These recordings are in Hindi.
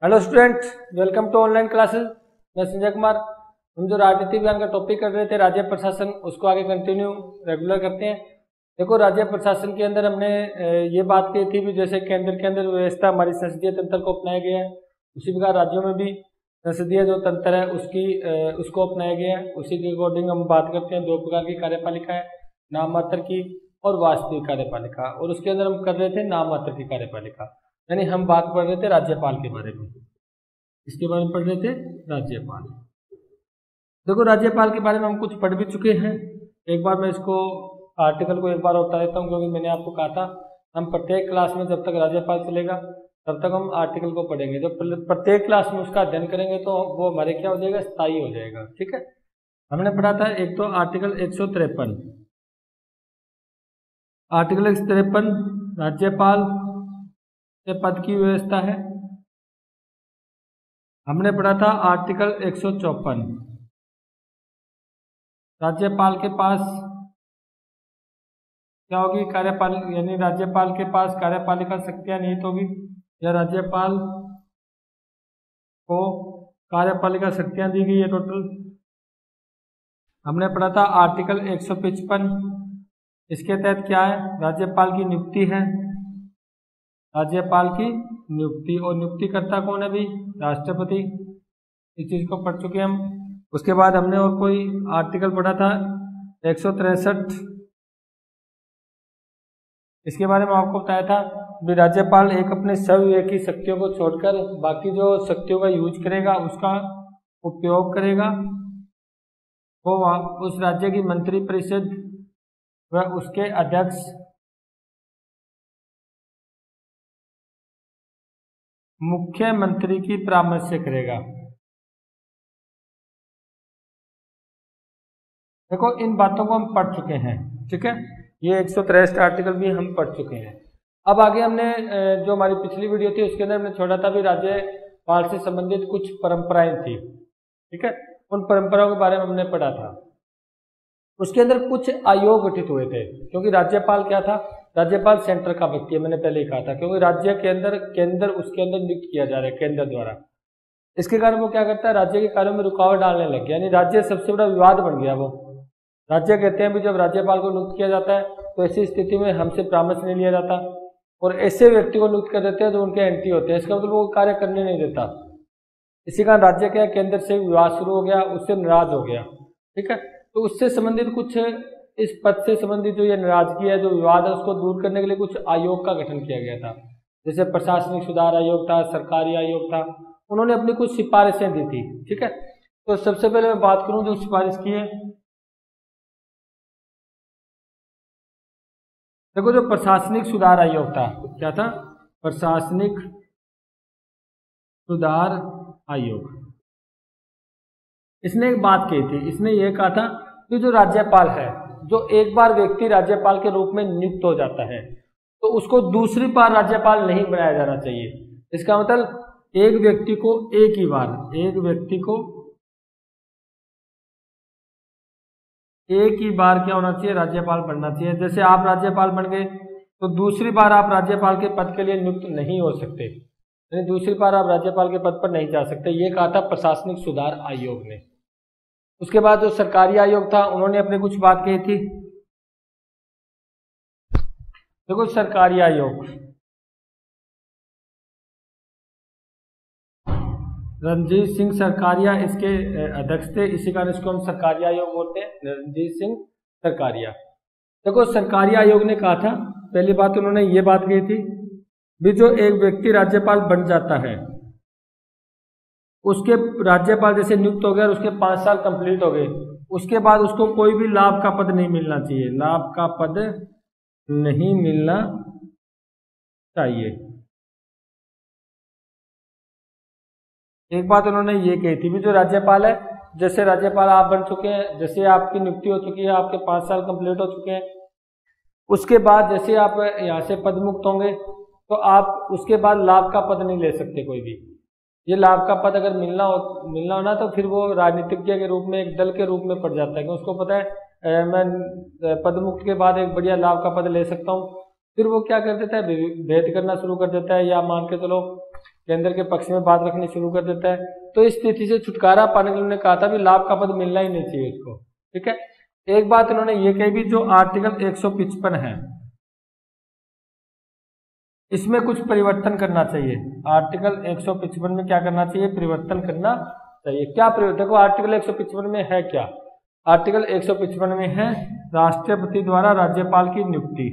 Hello student, welcome to online classes. मैं संजय कुमार। हम जो राजनीति विज्ञान का टॉपिक कर रहे थे राज्य प्रशासन, उसको आगे कंटिन्यू रेगुलर करते हैं। देखो, राज्य प्रशासन के अंदर हमने ये बात की थी भी जैसे केंद्र के अंदर व्यवस्था हमारी संसदीय तंत्र को अपनाया गया है, उसी प्रकार राज्यों में भी संसदीय जो तंत्र है उसको अपनाया गया है। उसी के अकॉर्डिंग हम बात करते हैं। दो प्रकार की कार्यपालिका है, नाम मात्र की और वास्तविक कार्यपालिका। और उसके अंदर हम कर रहे थे नाम मात्र की कार्यपालिका, यानी हम बात पढ़ रहे थे राज्यपाल के बारे में। इसके बारे में पढ़ रहे थे राज्यपाल। देखो, राज्यपाल के बारे में हम कुछ पढ़ भी चुके हैं। एक बार मैं इसको आर्टिकल को एक बार बता देता हूँ, क्योंकि मैंने आपको कहा था हम प्रत्येक क्लास में जब तक राज्यपाल चलेगा तब तक हम आर्टिकल को पढ़ेंगे। जब प्रत्येक क्लास में उसका अध्ययन करेंगे तो वो हमारे क्या हो जाएगा, स्थायी हो जाएगा। ठीक है, हमने पढ़ा था एक तो आर्टिकल 153, आर्टिकल 153 राज्यपाल के पद की व्यवस्था है। हमने पढ़ा था आर्टिकल 154 राज्यपाल के पास क्या होगी, कार्यपालिका, यानी राज्यपाल के पास कार्यपालिका शक्तियां निहित होगी या राज्यपाल को कार्यपालिका शक्तियां दी गई है टोटल। हमने पढ़ा था आर्टिकल 155, इसके तहत क्या है, राज्यपाल की नियुक्ति है, राज्यपाल की नियुक्ति, और नियुक्तिकर्ता कौन है भी, राष्ट्रपति। इस चीज को पढ़ चुके हम। उसके बाद हमने और कोई आर्टिकल पढ़ा था 163, इसके बारे में आपको बताया था भी राज्यपाल एक अपने स्वविवेकी शक्तियों को छोड़कर बाकी जो शक्तियों का यूज करेगा, उसका उपयोग करेगा, वो उस राज्य की मंत्री परिषद व उसके अध्यक्ष मुख्यमंत्री की परामर्श से करेगा। देखो, इन बातों को हम पढ़ चुके हैं। ठीक है, ये 163 आर्टिकल भी हम पढ़ चुके हैं। अब आगे हमने जो हमारी पिछली वीडियो थी उसके अंदर हमने छोड़ा था भी राज्यपाल से संबंधित कुछ परंपराएं थी। ठीक है, उन परंपराओं के बारे में हमने पढ़ा था। उसके अंदर कुछ आयोग गठित हुए थे, क्योंकि राज्यपाल क्या था, राज्यपाल सेंटर का व्यक्ति है, मैंने पहले ही कहा था, क्योंकि राज्य के अंदर केंद्र उसके अंदर नियुक्त किया जा रहा है केंद्र द्वारा। इसके कारण वो क्या करता है, राज्य के कार्यों में रुकावट डालने लग गया, यानी राज्य सबसे बड़ा विवाद बन गया। वो राज्य कहते हैं भी जब राज्यपाल को नियुक्त किया जाता है तो ऐसी स्थिति में हमसे परामर्श नहीं लिया जाता, और ऐसे व्यक्ति को नियुक्त कर देते हैं जो उनके एंटी होते हैं, इसका मतलब वो कार्य करने नहीं देता। इसी कारण राज्य क्या केंद्र से विवाद शुरू हो गया, उससे नाराज हो गया। ठीक है, तो उससे संबंधित कुछ इस पद से संबंधित जो ये नाराजगी है, जो विवाद है, उसको दूर करने के लिए कुछ आयोग का गठन किया गया था। जैसे प्रशासनिक सुधार आयोग था, सरकारी आयोग था, उन्होंने अपनी कुछ सिफारिशें दी थी। ठीक है, तो सबसे पहले मैं बात करूं जो सिफारिश की है। देखो, जो प्रशासनिक सुधार आयोग था, क्या था, प्रशासनिक सुधार आयोग, इसने एक बात कही थी। इसने ये कहा था कि जो राज्यपाल है, जो एक बार व्यक्ति राज्यपाल के रूप में नियुक्त हो जाता है तो उसको दूसरी बार राज्यपाल नहीं बनाया जाना चाहिए। इसका मतलब एक व्यक्ति को एक ही बार, एक व्यक्ति को एक ही बार क्या होना चाहिए, राज्यपाल बनना चाहिए। जैसे आप राज्यपाल बन गए तो दूसरी बार आप राज्यपाल के पद के लिए नियुक्त नहीं हो सकते, यानी दूसरी बार आप राज्यपाल के पद पर नहीं जा सकते। ये कहा था प्रशासनिक सुधार आयोग ने। उसके बाद जो सरकारी आयोग था, उन्होंने अपने कुछ बात कही थी। देखो, सरकारी आयोग, रणजीत सिंह सरकारिया इसके अध्यक्ष थे, इसी कारण इसको हम सरकारी आयोग बोलते हैं, रणजीत सिंह सरकारिया। देखो, सरकारी आयोग ने कहा था, पहली बात उन्होंने ये बात कही थी भी जो एक व्यक्ति राज्यपाल बन जाता है, उसके राज्यपाल जैसे नियुक्त हो गया और उसके 5 साल कंप्लीट हो गए, उसके बाद उसको कोई भी लाभ का पद नहीं मिलना चाहिए, लाभ का पद नहीं मिलना चाहिए। एक बात उन्होंने ये कही थी भी जो राज्यपाल है, जैसे राज्यपाल आप बन चुके हैं, जैसे आपकी नियुक्ति हो चुकी है, आपके 5 साल कंप्लीट हो चुके हैं, उसके बाद जैसे आप यहाँ से पद मुक्त होंगे तो आप उसके बाद लाभ का पद नहीं ले सकते कोई भी। ये लाभ का पद अगर मिलना हो ना, तो फिर वो राजनीतिज्ञ के रूप में, एक दल के रूप में पड़ जाता है, क्योंकि उसको पता है मैं पद मुक्त के बाद एक बढ़िया लाभ का पद ले सकता हूँ। फिर वो क्या कर देता है, भेद करना शुरू कर देता है, या मान के चलो केंद्र के पक्ष में बात रखनी शुरू कर देता है। तो इस स्थिति से छुटकारा पाने के लिए उन्होंने कहा था भी लाभ का पद मिलना ही नहीं चाहिए इसको, ठीक है। एक बात इन्होंने ये कही भी, जो आर्टिकल 155 है इसमें कुछ परिवर्तन करना चाहिए। आर्टिकल 155 में क्या करना चाहिए, परिवर्तन करना चाहिए। क्या परिवर्तन, देखो आर्टिकल 155 में है क्या, आर्टिकल 155 में है राष्ट्रपति द्वारा राज्यपाल की नियुक्ति,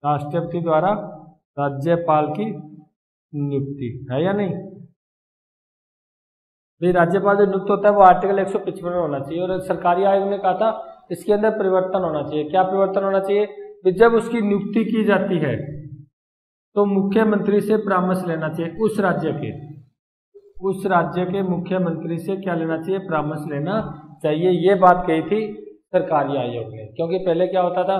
राष्ट्रपति द्वारा राज्यपाल की नियुक्ति है या नहीं। भाई राज्यपाल जो नियुक्त होता है वो आर्टिकल 155 में होना चाहिए। और सरकारी आयोग ने कहा था इसके अंदर परिवर्तन होना चाहिए। क्या परिवर्तन होना चाहिए, जब उसकी नियुक्ति की जाती है तो मुख्यमंत्री से परामर्श लेना चाहिए, उस राज्य के मुख्यमंत्री से क्या लेना चाहिए, परामर्श लेना चाहिए। ये बात कही थी सरकारी आयोग ने, क्योंकि पहले क्या होता था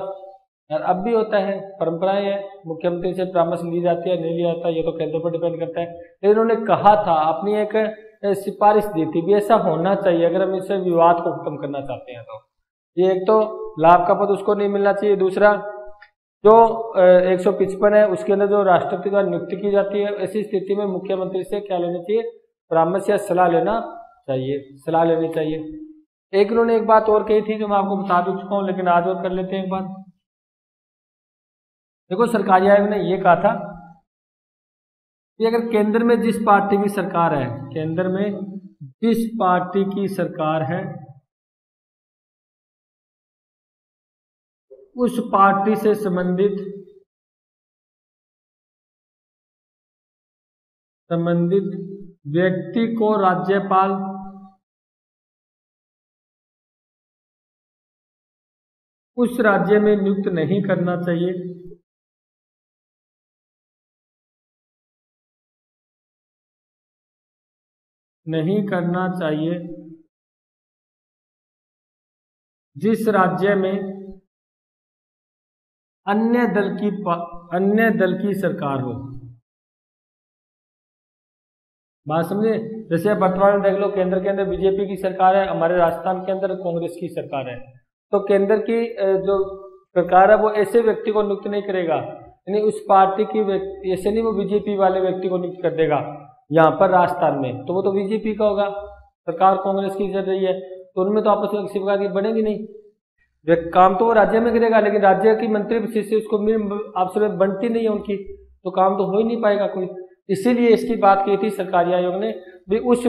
और अब भी होता है, परंपराएं हैं, मुख्यमंत्री से परामर्श ली जाती है नहीं लिया जाता, ये तो केंद्र पर डिपेंड करता है। लेकिन उन्होंने कहा था, अपनी एक सिफारिश दी थी भी ऐसा होना चाहिए अगर हम इससे विवाद को खत्म करना चाहते हैं। तो ये एक तो लाभ का पद उसको नहीं मिलना चाहिए, दूसरा जो 155 है उसके अंदर जो राष्ट्रपति द्वारा नियुक्ति की जाती है, ऐसी स्थिति में मुख्यमंत्री से क्या लेना चाहिए, परामर्श या सलाह लेना चाहिए, सलाह लेनी चाहिए। एक उन्होंने एक बात और कही थी जो मैं आपको बता भी चुका हूं, लेकिन आज और कर लेते हैं एक बात। देखो सरकारी आयोग ने ये कहा था कि अगर केंद्र में जिस पार्टी की सरकार है, केंद्र में जिस पार्टी की सरकार है उस पार्टी से संबंधित व्यक्ति को राज्यपाल उस राज्य में नियुक्त नहीं करना चाहिए, जिस राज्य में अन्य दल की सरकार हो। बात समझे, जैसे वर्तमान में देख लो केंद्र के अंदर बीजेपी की सरकार है, हमारे राजस्थान के अंदर कांग्रेस की सरकार है। तो केंद्र की जो सरकार है वो ऐसे व्यक्ति को नियुक्त नहीं करेगा, यानी उस पार्टी की व्यक्ति, ऐसे नहीं वो बीजेपी वाले व्यक्ति को नियुक्त कर देगा यहाँ पर राजस्थान में, तो वो तो बीजेपी का होगा, सरकार कांग्रेस की चल रही है, तो उनमें तो आपस में किसी प्रकार की बनेगी नहीं। काम तो वो राज्य में करेगा, लेकिन राज्य की मंत्री से उसको आपस में बनती नहीं है उनकी, तो काम तो हो ही नहीं पाएगा कोई। इसीलिए इसकी बात की थी सरकारी आयोग ने भी उस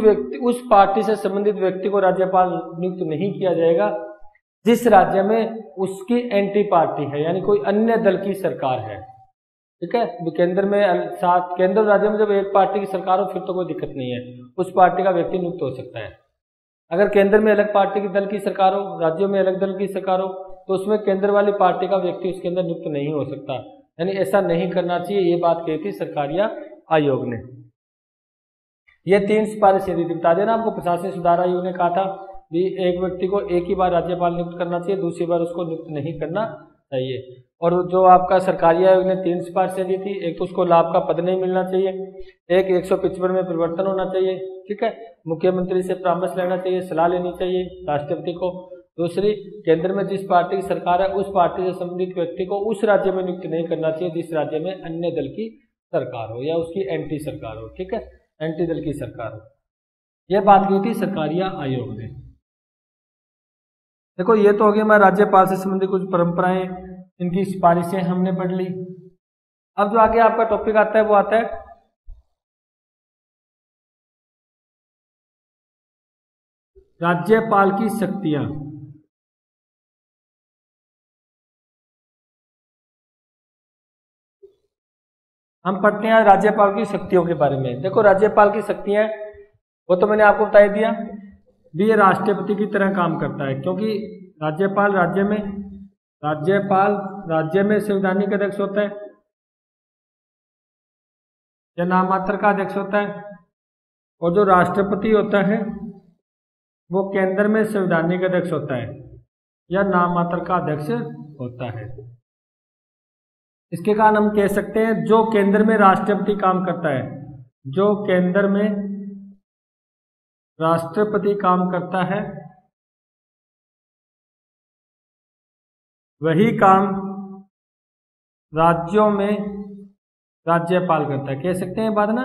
पार्टी से संबंधित व्यक्ति को राज्यपाल नियुक्त नहीं किया जाएगा जिस राज्य में उसकी एंटी पार्टी है, यानी कोई अन्य दल की सरकार है, ठीक है। केंद्र में केंद्र राज्य में जब एक पार्टी की सरकार हो फिर तो कोई दिक्कत नहीं है, उस पार्टी का व्यक्ति नियुक्त हो सकता है। अगर केंद्र में अलग पार्टी की दल की सरकार हो, राज्यों में अलग दल की सरकार हो, तो उसमें केंद्र वाली पार्टी का व्यक्ति उसके अंदर नियुक्त नहीं हो सकता, यानी ऐसा नहीं करना चाहिए। ये बात कही थी सरकारी आयोग ने। ये 3 सिफारिशें दी थी, बता देना आपको। प्रशासनिक सुधार आयोग ने कहा था भी एक व्यक्ति को एक ही बार राज्यपाल नियुक्त करना चाहिए, दूसरी बार उसको नियुक्त नहीं करना चाहिए। और जो आपका सरकारी आयोग ने 3 सिफारिशें दी थी, एक तो उसको लाभ का पद नहीं मिलना चाहिए, एक 155 में परिवर्तन होना चाहिए, ठीक है, मुख्यमंत्री से परामर्श लेना चाहिए, सलाह लेनी चाहिए राष्ट्रपति को, दूसरी केंद्र में जिस पार्टी की सरकार है उस पार्टी से संबंधित व्यक्ति को उस राज्य में नियुक्त नहीं करना चाहिए जिस राज्य में अन्य दल की सरकार हो या उसकी एंटी सरकार हो, ठीक है, एंटी दल की सरकार हो। यह बात की थी सरकारी आयोग ने। देखो ये तो हो गया हमारे राज्यपाल से संबंधित कुछ परंपराएं, इनकी सिफारिशें हमने पढ़ ली। अब जो आगे आपका टॉपिक आता है वो आता है राज्यपाल की शक्तियां। हम पढ़ते हैं राज्यपाल की शक्तियों के बारे में। देखो राज्यपाल की शक्तियां वो तो मैंने आपको बता दिया भी, ये राष्ट्रपति की तरह काम करता है, क्योंकि राज्यपाल राज्य में संवैधानिक अध्यक्ष होता है या नाममात्र का अध्यक्ष होता है, और जो राष्ट्रपति होता है वो केंद्र में संवैधानिक अध्यक्ष होता है या नाममात्र का अध्यक्ष होता है। इसके कारण हम कह सकते हैं जो केंद्र में राष्ट्रपति काम करता है, जो केंद्र में राष्ट्रपति काम करता है वही काम राज्यों में राज्यपाल करता है। कह सकते हैं ये बात ना?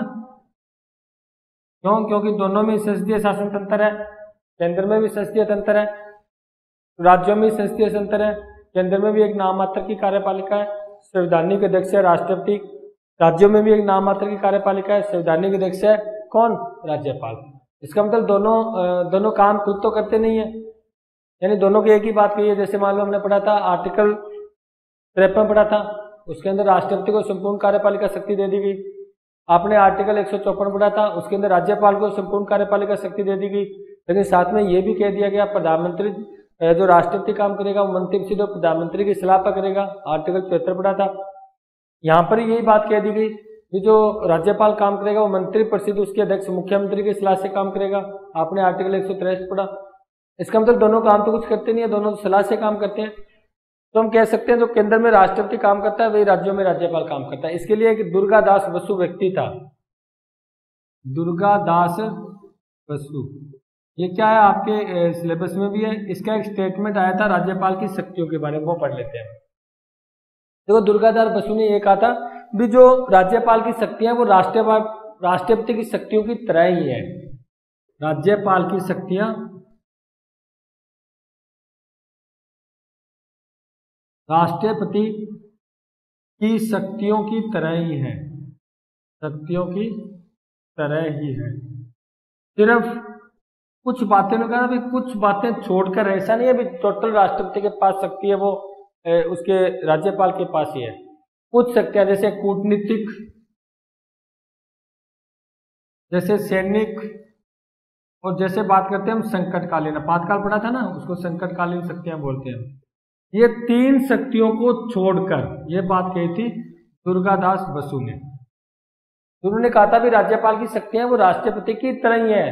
क्यों? क्योंकि दोनों में संसदीय शासन तंत्र है, केंद्र में भी संसदीय तंत्र है, राज्यों में संसदीय तंत्र है, केंद्र में भी एक नाम मात्र की कार्यपालिका है, संवैधानिक अध्यक्ष है राष्ट्रपति, राज्यों में भी एक नाम मात्र की कार्यपालिका है, संवैधानिक अध्यक्ष है कौन? राज्यपाल। इसका मतलब दोनों काम खुद तो करते नहीं है, यानी दोनों की एक ही बात कही है। जैसे मान लो हमने पढ़ा था आर्टिकल 53 पढ़ा था, उसके अंदर राष्ट्रपति को संपूर्ण कार्यपालिका शक्ति दे दी गई। आपने आर्टिकल 154 पढ़ा था, उसके अंदर राज्यपाल को संपूर्ण कार्यपालिका शक्ति दे दी गई, लेकिन साथ में ये भी कह दिया गया प्रधानमंत्री जो राष्ट्रपति काम करेगा वो मंत्री सीधे प्रधानमंत्री की सलाह पर करेगा। आर्टिकल 74 पढ़ा था, यहाँ पर यही बात कह दी गई कि जो राज्यपाल काम करेगा वो मंत्री परिषद उसके अध्यक्ष मुख्यमंत्री की सलाह से काम करेगा। आपने आर्टिकल 163 पढ़ा। इसका मतलब दोनों काम तो कुछ करते नहीं है, दोनों सलाह से काम करते हैं। तो हम कह सकते हैं जो केंद्र में राष्ट्रपति काम करता है वही राज्यों में राज्यपाल काम करता है। इसके लिए एक दुर्गादास बसु व्यक्ति था, दुर्गादास बसु। ये क्या है आपके सिलेबस में भी है, इसका एक स्टेटमेंट आया था राज्यपाल की शक्तियों के बारे में, वो पढ़ लेते हैं। देखो दुर्गादास बसु ने ये कहा था भी जो राज्यपाल की शक्तियां वो राष्ट्रपति की शक्तियों की तरह ही है। राज्यपाल की शक्तियां राष्ट्रपति की शक्तियों की तरह ही है, शक्तियों की तरह ही है। सिर्फ कुछ बातें ने कहा भी कुछ बातें छोड़कर, ऐसा नहीं है भी टोटल राष्ट्रपति के पास शक्ति है वो उसके राज्यपाल के पास ही है। कुछ शक्तियां जैसे कूटनीतिक, जैसे सैनिक, और जैसे बात करते हैं हम संकटकालीन, आपातकाल पढ़ा था ना, उसको संकटकालीन शक्तियां बोलते हैं। ये तीन शक्तियों को छोड़कर ये बात कही थी दुर्गादास बसु ने। उन्होंने कहा था भी राज्यपाल की शक्तियां वो राष्ट्रपति की तरह ही है,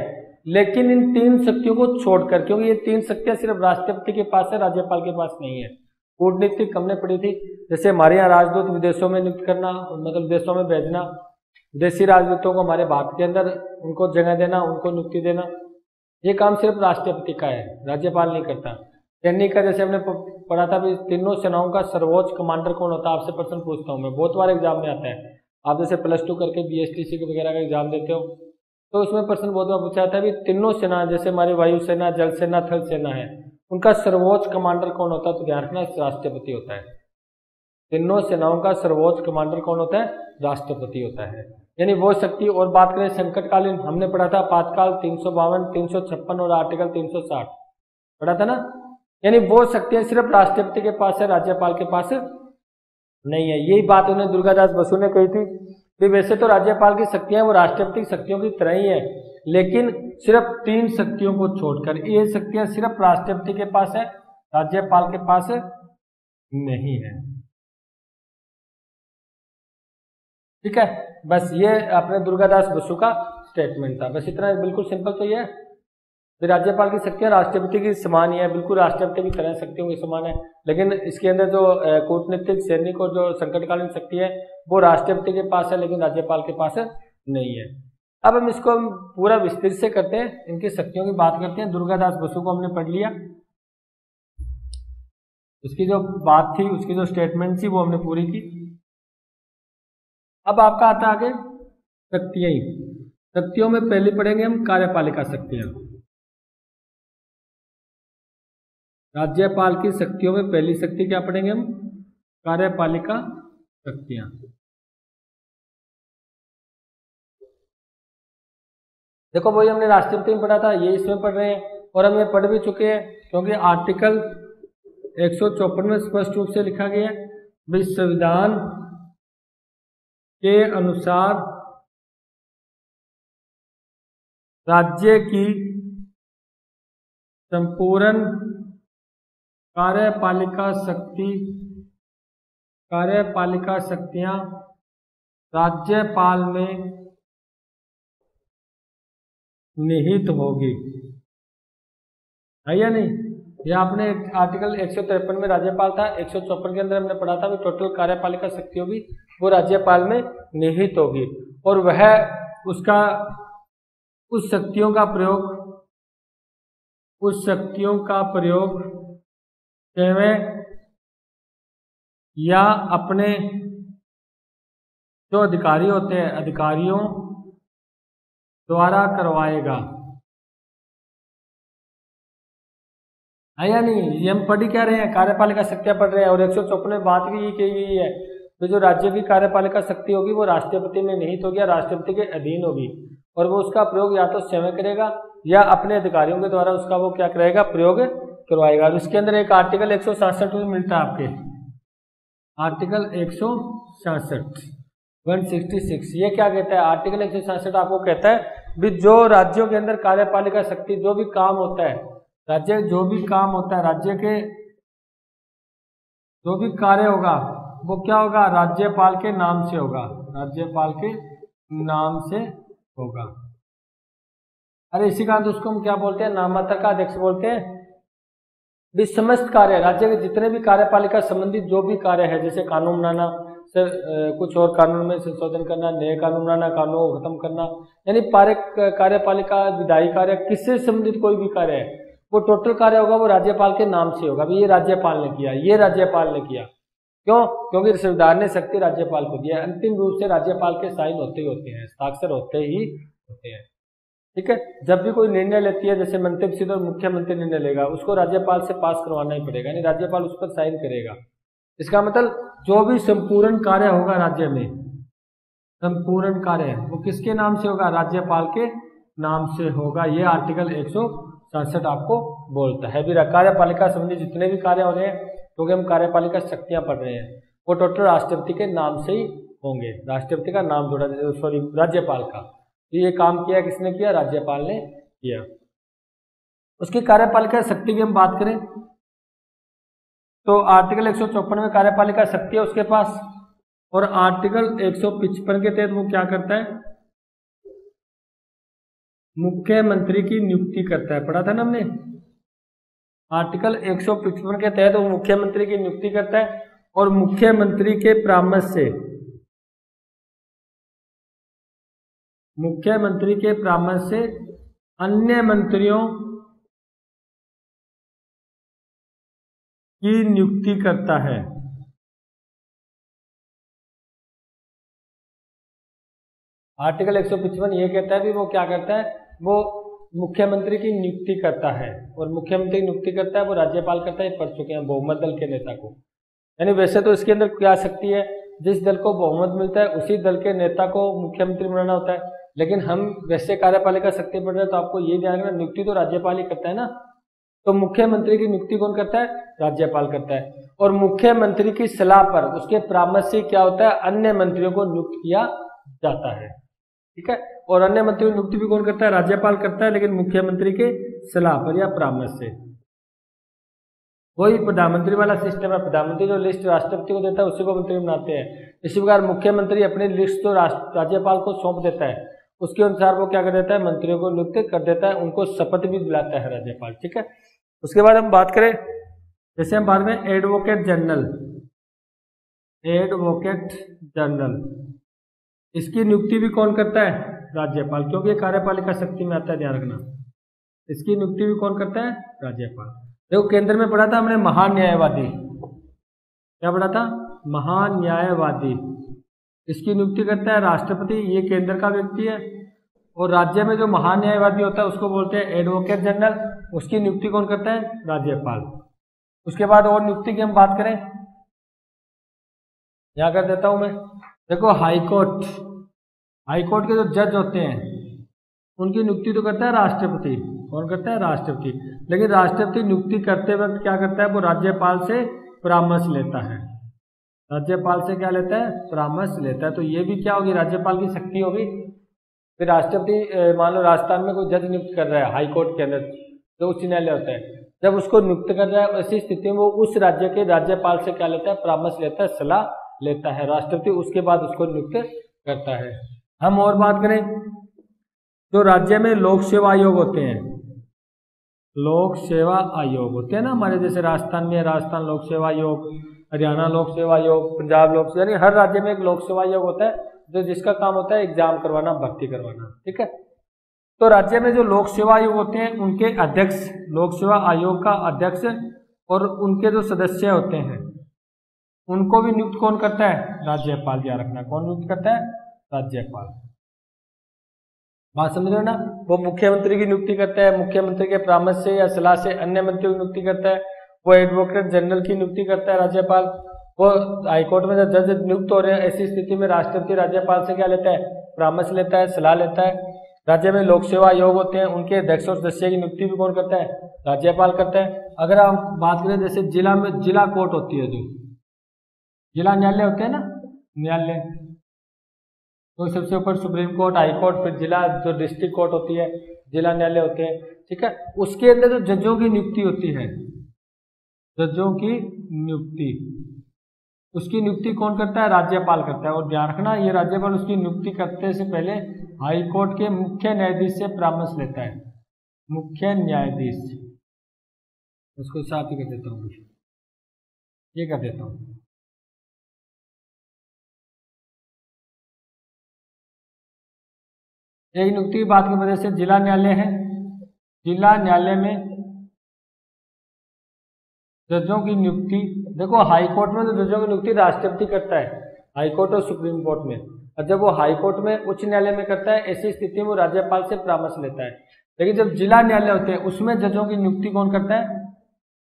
लेकिन इन तीन शक्तियों को छोड़कर, क्योंकि ये तीन शक्तियां सिर्फ राष्ट्रपति के पास है, राज्यपाल के पास नहीं है। कूटनीतिक हमने पढ़ी थी, जैसे हमारे यहाँ राजदूत विदेशों में नियुक्त करना, मतलब देशों में भेजना, विदेशी राजदूतों को हमारे भारत के अंदर उनको जगह देना, उनको नियुक्ति देना, ये काम सिर्फ राष्ट्रपति का है, राज्यपाल नहीं करता। सैनिक का जैसे हमने पढ़ा था भी तीनों सेनाओं का सर्वोच्च कमांडर कौन होता है, आपसे प्रश्न पूछता हूँ मैं, बहुत बार एग्जाम में आता है। आप जैसे +2 करके BSTC वगैरह का एग्जाम देते हो तो उसमें प्रश्न बहुत बार पूछा जाता है भी तीनों सेना, जैसे हमारी वायुसेना, जल सेना, थल सेना है, उनका सर्वोच्च कमांडर कौन होता है? तो ध्यान रखना राष्ट्रपति होता है। तीनों सेनाओं का सर्वोच्च कमांडर कौन होता है? राष्ट्रपति होता है, यानी वो शक्ति। और बात करें संकटकालीन, हमने पढ़ा था आपातकाल 352, 356 और आर्टिकल 360 पढ़ा था ना, यानी वो शक्तियां सिर्फ राष्ट्रपति के पास है, राज्यपाल के पास नहीं है। यही बात उन्हें दुर्गादास बसु ने कही थी कि वैसे तो राज्यपाल की शक्तियां वो राष्ट्रपति की शक्तियों की तरह ही है, लेकिन सिर्फ तीन शक्तियों को छोड़कर, ये शक्तियां सिर्फ राष्ट्रपति के पास है, राज्यपाल के पास नहीं है। ठीक है, बस ये अपने दुर्गादास बसु का स्टेटमेंट था, बस इतना, बिल्कुल सिंपल। तो ये राज्यपाल की शक्तियां राष्ट्रपति की समान ही है, बिल्कुल राष्ट्रपति की तरह शक्तियों की समान है, लेकिन इसके अंदर जो कूटनीतिक, सैनिक और जो संकटकालीन शक्ति है वो राष्ट्रपति के पास है, लेकिन राज्यपाल के पास नहीं है। अब हम इसको पूरा विस्तृत से करते हैं, इनकी शक्तियों की बात करते हैं। दुर्गादास बसु को हमने पढ़ लिया, उसकी जो बात थी, उसकी जो स्टेटमेंट थी वो हमने पूरी की। अब आपका आता आगे शक्तियां ही। शक्तियों में पहले पढ़ेंगे हम कार्यपालिका शक्तियां। राज्यपाल की शक्तियों में पहली शक्ति क्या पढ़ेंगे हम? कार्यपालिका शक्तियां। देखो वही हमने राष्ट्रपति में पढ़ा था, ये इसमें पढ़ रहे हैं, और हम ये पढ़ भी चुके हैं, क्योंकि आर्टिकल 154 में स्पष्ट रूप से लिखा गया है भाई संविधान के अनुसार राज्य की संपूर्ण कार्यपालिका शक्तियां राज्यपाल में निहित होगी, है या नहीं? ये आपने आर्टिकल 153 में राज्यपाल था, 154 के अंदर हमने पढ़ा था भी टोटल कार्यपालिका शक्तियों भी वो राज्यपाल में निहित होगी, और वह उस शक्तियों का प्रयोग स्वयं या अपने जो अधिकारी होते हैं अधिकारियों द्वारा करवाएगा, है या नहीं? ये हम पढ़ ही क्या रहे हैं, कार्यपालिका शक्तियां पढ़ रहे हैं। और 154 में बात भी ये कही गई है, तो जो राज्य की कार्यपालिका शक्ति होगी वो राष्ट्रपति में निहित होगी या राष्ट्रपति के अधीन होगी, और वो उसका प्रयोग या तो स्वयं करेगा या अपने अधिकारियों के द्वारा उसका वो क्या करेगा, प्रयोग करवाएगा। और इसके अंदर एक आर्टिकल 166 में मिलता है आपके, आर्टिकल 166 166। ये क्या कहता है, आर्टिकल 166 आपको कहता है भी जो राज्यों के अंदर कार्यपालिका शक्ति, जो भी काम होता है राज्य, जो भी काम होता है राज्य के, जो भी कार्य होगा वो क्या होगा, राज्यपाल के नाम से होगा, राज्यपाल के नाम से होगा। अरे इसी कारण तो उसको हम क्या बोलते हैं, नामांतर का अध्यक्ष बोलते हैं। भी समस्त कार्य, राज्य के जितने भी कार्यपालिका संबंधित जो भी कार्य है, जैसे कानून बनाना, कुछ और कानून में संशोधन करना, नए कानून बनाना, कानून को खत्म करना, यानी कार्यपालिका विधायी कार्य, किससे संबंधित कोई भी कार्य है वो टोटल कार्य होगा वो राज्यपाल के नाम से होगा। ये राज्यपाल ने किया, ये राज्यपाल ने किया। क्यों? क्योंकि संविधान ने शक्ति राज्यपाल को दिया। अंतिम रूप से राज्यपाल के साइन होते ही होते हैं, हस्ताक्षर होते ही होते हैं। ठीक है, जब भी कोई निर्णय लेती है, जैसे मंत्री सीधे मुख्यमंत्री निर्णय लेगा, उसको राज्यपाल से पास करवाना ही पड़ेगा, यानी राज्यपाल उस पर साइन करेगा। इसका मतलब जो भी संपूर्ण कार्य होगा राज्य में, संपूर्ण कार्य वो किसके नाम से होगा, राज्यपाल के नाम से होगा। ये आर्टिकल 167 आपको बोलता है। भी कार्यपालिका संबंधी जितने भी कार्य हो रहे हैं, क्योंकि हम कार्यपालिका शक्तियां पढ़ रहे हैं, वो टोटल राष्ट्रपति के नाम से ही होंगे। राष्ट्रपति का नाम जोड़ा, सॉरी राज्यपाल का। तो ये काम किया किसने किया, राज्यपाल ने किया। उसकी कार्यपालिका शक्ति की हम बात करें तो आर्टिकल 154 में कार्यपालिका शक्ति है उसके पास, और आर्टिकल 155 के तहत वो क्या करता है, मुख्यमंत्री की नियुक्ति करता है। पढ़ा था ना हमने, आर्टिकल 155 के तहत वो मुख्यमंत्री की नियुक्ति करता है, और मुख्यमंत्री के परामर्श से, मुख्यमंत्री के परामर्श से अन्य मंत्रियों की नियुक्ति करता है। आर्टिकल 155 ये कहता है कि वो क्या करता है, वो मुख्यमंत्री की नियुक्ति करता है, और मुख्यमंत्री की नियुक्ति करता है वो राज्यपाल करता है। पढ़ चुके हैं, बहुमत दल के नेता को। यानी वैसे तो इसके अंदर क्या शक्ति है, जिस दल को बहुमत मिलता है उसी दल के नेता को मुख्यमंत्री बनाना होता है, लेकिन हम वैसे कार्यपालिका शक्ति पढ़ रहे हैं तो आपको ये ध्यान रखना, नियुक्ति तो राज्यपाल ही करता है ना। तो मुख्यमंत्री की नियुक्ति कौन करता है, राज्यपाल करता है। और मुख्यमंत्री की सलाह पर, उसके परामर्श से क्या होता है, अन्य मंत्रियों को नियुक्त किया जाता है। ठीक है, और अन्य मंत्रियों की नियुक्ति भी कौन करता है, राज्यपाल करता है, लेकिन मुख्यमंत्री के सलाह पर या परामर्श से। वही प्रधानमंत्री वाला सिस्टम है, प्रधानमंत्री जो लिस्ट राष्ट्रपति को देता है उसी को मंत्री बनाते हैं। इसी प्रकार मुख्यमंत्री अपनी लिस्ट तो राज्यपाल को सौंप देता है, उसके अनुसार वो क्या कर देता है, मंत्रियों को नियुक्त कर देता है, उनको शपथ भी दिलाता है राज्यपाल। ठीक है, उसके बाद हम बात करें, जैसे हम बात में एडवोकेट जनरल, एडवोकेट जनरल, इसकी नियुक्ति भी कौन करता है, राज्यपाल, क्योंकि ये कार्यपालिका शक्ति में आता है, ध्यान रखना। इसकी नियुक्ति भी कौन करता है, राज्यपाल। देखो केंद्र में पढ़ा था हमने महान न्यायवादी, क्या पढ़ा था, महान न्यायवादी, इसकी नियुक्ति करता है राष्ट्रपति, ये केंद्र का व्यक्ति है। और राज्य में जो महान न्यायवादी होता है उसको बोलते हैं एडवोकेट जनरल, उसकी नियुक्ति कौन करता है, राज्यपाल। उसके बाद और नियुक्ति की हम बात करें, यहाँ कर देता हूं मैं, देखो हाईकोर्ट, हाईकोर्ट के जो जज होते हैं उनकी नियुक्ति तो करता है राष्ट्रपति। कौन करता है, राष्ट्रपति। लेकिन राष्ट्रपति नियुक्ति करते वक्त क्या करता है, वो राज्यपाल से परामर्श लेता है, राज्यपाल से क्या लेता है, परामर्श लेता है। तो ये भी क्या होगी, राज्यपाल की शक्ति होगी। फिर राष्ट्रपति, मान लो राजस्थान में कोई जज नियुक्त कर रहा है हाईकोर्ट के अंदर, जो उच्च न्यायालय होता है, जब उसको नियुक्त कर रहा है ऐसी स्थिति में वो उस राज्य के राज्यपाल से क्या लेता है, परामर्श लेता है, सलाह लेता है राष्ट्रपति, उसके बाद उसको नियुक्त करता है। हम और बात करें, जो राज्य में लोक सेवा आयोग होते हैं, लोक सेवा आयोग होते हैं ना हमारे, जैसे राजस्थान में राजस्थान लोक सेवा आयोग, हरियाणा लोक सेवा आयोग, पंजाब लोक सेवा, यानी हर राज्य में एक लोक सेवा आयोग होता है जो जिसका काम होता है एग्जाम करवाना, भर्ती करवाना। ठीक है, तो राज्य में जो लोक सेवा आयोग होते हैं उनके अध्यक्ष, लोक सेवा आयोग का अध्यक्ष और उनके जो सदस्य होते हैं उनको भी नियुक्त कौन करता है? राज्यपाल। ध्यान रखना, कौन नियुक्त करता है? राज्यपाल। बात समझ रहे हो ना? वो मुख्यमंत्री की नियुक्ति करता है, मुख्यमंत्री के परामर्श से या सलाह से अन्य मंत्रियों की नियुक्ति करता है। वो एडवोकेट जनरल की नियुक्ति करता है राज्यपाल। वो हाईकोर्ट में जब जज नियुक्त हो रहे हैं, ऐसी स्थिति में राष्ट्रपति राज्यपाल से क्या लेता है? परामर्श लेता है, सलाह लेता है। राज्य में लोक सेवा आयोग होते हैं, उनके अध्यक्ष और सदस्य की नियुक्ति भी कौन करता है? राज्यपाल करता है। अगर आप बात करें जैसे जिला में जिला कोर्ट होती है, जो जिला न्यायालय होते हैं ना, न्यायालय, तो सबसे ऊपर सुप्रीम कोर्ट, हाई कोर्ट, फिर जिला जो डिस्ट्रिक्ट कोर्ट होती है, जिला न्यायालय होते हैं, ठीक है। उसके अंदर जो जजों की नियुक्ति होती है, जजों की नियुक्ति, उसकी नियुक्ति कौन करता है? राज्यपाल करता है। और ध्यान रखना, ये राज्यपाल उसकी नियुक्ति करने से पहले हाई कोर्ट के मुख्य न्यायाधीश से परामर्श लेता है। मुख्य न्यायाधीश, उसको साथ ही कर देता हूँ, ये कर देता हूँ। एक नियुक्ति की बात की वजह से जिला न्यायालय है, जिला न्यायालय में जजों की नियुक्ति, देखो हाई कोर्ट में तो जजों की नियुक्ति राष्ट्रपति करता है, हाई कोर्ट और सुप्रीम कोर्ट में। और जब वो हाई कोर्ट में उच्च न्यायालय में करता है, ऐसी स्थिति में वो राज्यपाल से परामर्श लेता है। लेकिन जब जिला न्यायालय होते हैं, उसमें जजों की नियुक्ति कौन करता है?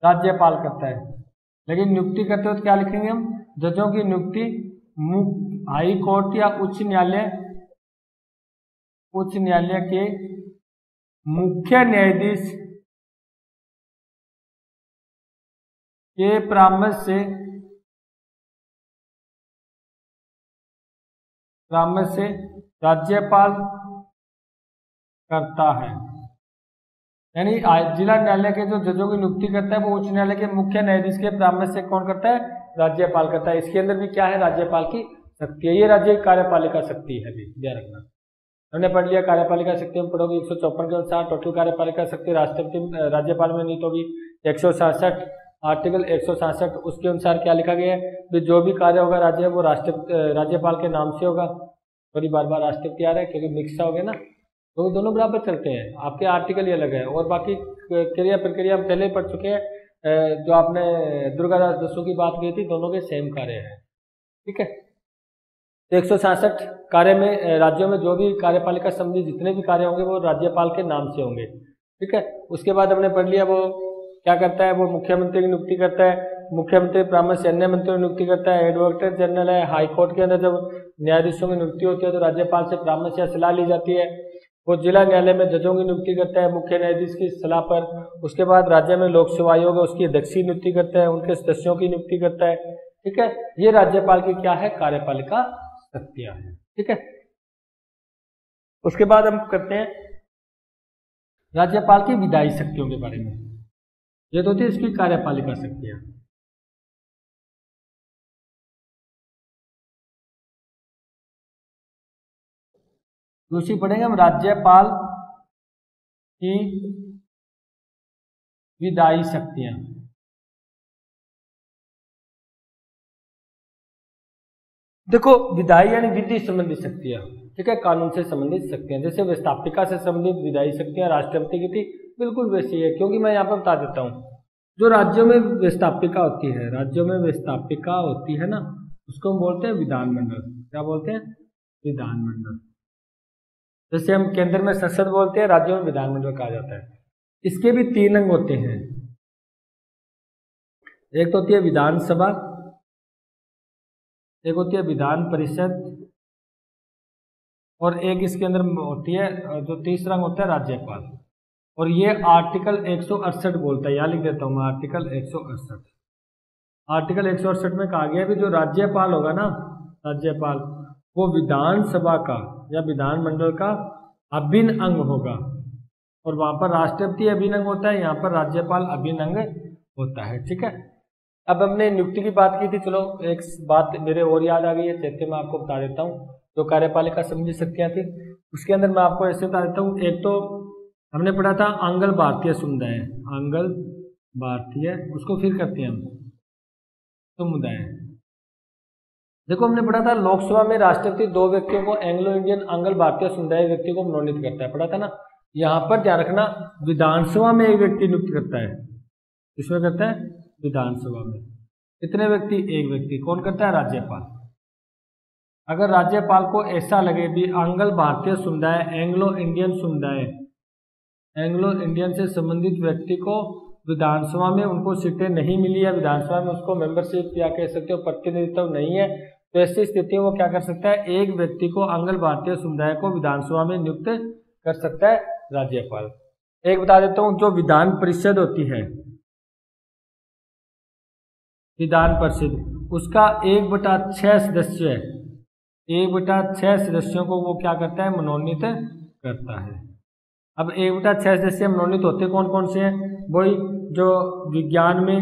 राज्यपाल करता है। लेकिन नियुक्ति करते वक्त क्या लिखेंगे हम? जजों की नियुक्ति हाई कोर्ट या उच्च न्यायालय के मुख्य न्यायाधीश के परामर्श से राज्यपाल करता है। यानी जिला न्यायालय के जो जजों की नियुक्ति करता है, वो उच्च न्यायालय के मुख्य न्यायाधीश के परामर्श से कौन करता है? राज्यपाल करता है। इसके अंदर भी क्या है? राज्यपाल की शक्ति है। ये राज्य की कार्यपालिका शक्ति है, भी ध्यान रखना। हमने पढ़ लिया कार्यपालिका शक्ति, हम पढ़ोगे 154 के अनुसार टोटल कार्यपालिका शक्ति राष्ट्रपति राज्यपाल में नीत होगी 166, आर्टिकल 166 उसके अनुसार क्या लिखा गया है? जो भी कार्य होगा राज्य, वो राज्यपाल के नाम से होगा। थोड़ी बार बार राष्ट्रपति आ रहा है क्योंकि मिक्स हो गया ना, तो दोनों बराबर चलते हैं। आपके आर्टिकल ही अलग है और बाकी क्रिया प्रक्रिया हम पहले ही पढ़ चुके हैं। जो आपने दुर्गादास बसु की बात की थी, दोनों के सेम कार्य है, ठीक है। तो 166 कार्य में राज्यों में जो भी कार्यपालिका संबंधी जितने भी कार्य होंगे वो राज्यपाल के नाम से होंगे, ठीक है। उसके बाद हमने पढ़ लिया वो क्या करता है? वो मुख्यमंत्री की नियुक्ति करता है, मुख्यमंत्री परामर्श से अन्य मंत्रियों की नियुक्ति करता है। एडवोकेट जनरल है, हाई कोर्ट के अंदर जब न्यायाधीशों की नियुक्ति होती है तो राज्यपाल से परामर्श या सलाह ली जाती है। वो जिला न्यायालय में जजों की नियुक्ति करता है मुख्य न्यायाधीश की सलाह पर। उसके बाद राज्य में लोक सेवा आयोग है, उसकी अध्यक्ष की नियुक्ति करता है, उनके सदस्यों की नियुक्ति करता है, ठीक है। ये राज्यपाल की क्या है? कार्यपालिका शक्तियां हैं, ठीक है। उसके बाद हम करते हैं राज्यपाल की विधायी शक्तियों के बारे में। ये तो थी इसकी कार्यपालिका शक्तियां। दूसरी पढ़ेंगे हम राज्यपाल की विधायी शक्तियां। देखो विधायी यानी विधि संबंधी शक्तियां, ठीक है, कानून से संबंधित शक्तियां। जैसे व्यवस्थापिका से संबंधित विधायी शक्तियां राष्ट्रपति की थी, बिल्कुल वैसी है। क्योंकि मैं यहाँ पर बता देता हूँ, जो राज्यों में व्यवस्थापिका होती है, राज्यों में व्यवस्थापिका होती है ना, उसको हम बोलते हैं विधानमंडल। क्या बोलते हैं? विधानमंडल। जैसे हम केंद्र में संसद बोलते हैं, राज्यों में विधानमंडल कहा जाता है। इसके भी 3 अंग होते हैं। एक तो होती है विधानसभा, एक होती है विधान परिषद, और एक इसके अंदर होती है जो तीसरा अंग होता है राज्यपाल। और ये आर्टिकल 168 बोलता है, यहाँ लिख देता हूँ मैं, आर्टिकल 168। आर्टिकल 168 में कहा गया कि जो राज्यपाल होगा ना, राज्यपाल, वो विधानसभा का या विधानमंडल का अभिन्न अंग होगा। और वहां पर राष्ट्रपति अभिन्न अंग होता है, यहाँ पर राज्यपाल अभिन्न अंग होता है, ठीक है। अब हमने नियुक्ति की बात की थी, चलो एक बात मेरे और याद आ गई है, चैत्य मैं आपको बता देता हूँ। जो कार्यपालिका संबंधी शक्तियां थी उसके अंदर मैं आपको ऐसे बता देता हूँ। एक तो हमने पढ़ा था आंग्ल भारतीय समुदाय, आंग्ल भारतीय, उसको फिर करते हैं हम समुदाय। देखो हमने पढ़ा था लोकसभा में राष्ट्रपति 2 व्यक्तियों को एंग्लो इंडियन आंग्ल भारतीय समुदाय व्यक्ति को मनोनीत करता है, पढ़ा था ना। यहाँ पर ध्यान रखना, विधानसभा में एक व्यक्ति नियुक्त करता है। किसमें करता है? विधानसभा में। कितने व्यक्ति? एक व्यक्ति। कौन करता है? राज्यपाल। अगर राज्यपाल को ऐसा लगे भी आंग्ल भारतीय समुदाय, एंग्लो इंडियन से संबंधित व्यक्ति को विधानसभा में उनको सीटें नहीं मिली है, विधानसभा में उसको मेंबरशिप या कह सकते हो प्रतिनिधित्व नहीं है, तो ऐसी स्थिति में वो क्या कर सकता है? एक व्यक्ति को आंग्ल भारतीय समुदाय को विधानसभा में नियुक्त कर सकता है राज्यपाल। एक बता देता हूं, जो विधान परिषद होती है, विधान परिषद, उसका 1/6 सदस्य है, 1/6 सदस्यों को वो क्या करता है? मनोनीत करता है। अब 1/6 सदस्य मनोनीत होते कौन कौन से हैं? वही जो विज्ञान में,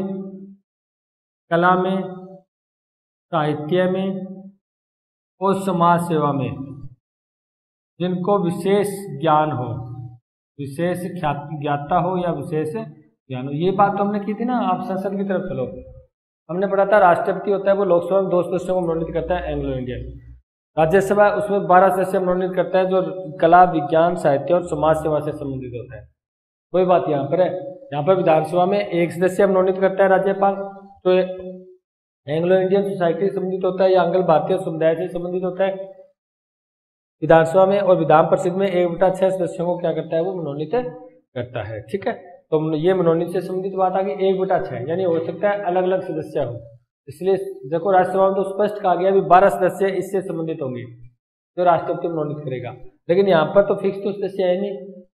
कला में, साहित्य में और समाज सेवा में जिनको विशेष ज्ञान हो, विशेष ज्ञाता हो या विशेष ज्ञान हो। ये बात तो हमने की थी ना। आप संसद की तरफ चलो, हमने पढ़ा था राष्ट्रपति होता है वो लोकसभा में 2 सदस्यों को मनोनीत करता है, एंग्लो इंडियन। राज्यसभा उसमें 12 सदस्य मनोनीत करता है, जो कला, विज्ञान, साहित्य और समाज सेवा से संबंधित होता है। कोई बात यहाँ पर है, यहाँ पर विधानसभा में 1 सदस्य मनोनीत करता है राज्यपाल, तो एंग्लो इंडियन सोसाइटी से संबंधित होता है या आंग्ल भारतीय समुदाय से संबंधित होता है विधानसभा में, और विधान परिषद में 1/6 सदस्यों को क्या करता है? वो मनोनीत करता है। ठीक है, तो ये मनोनीत से संबंधित बात आ गई। 1/6 यानी हो सकता है अलग अलग सदस्य हो, इसलिए देखो राज्यसभा में तो स्पष्ट कहा गया भी 12 सदस्य इससे संबंधित होंगे जो राष्ट्रपति मनोनीत करेगा, लेकिन यहाँ पर तो फिक्स तो सदस्य है नहीं,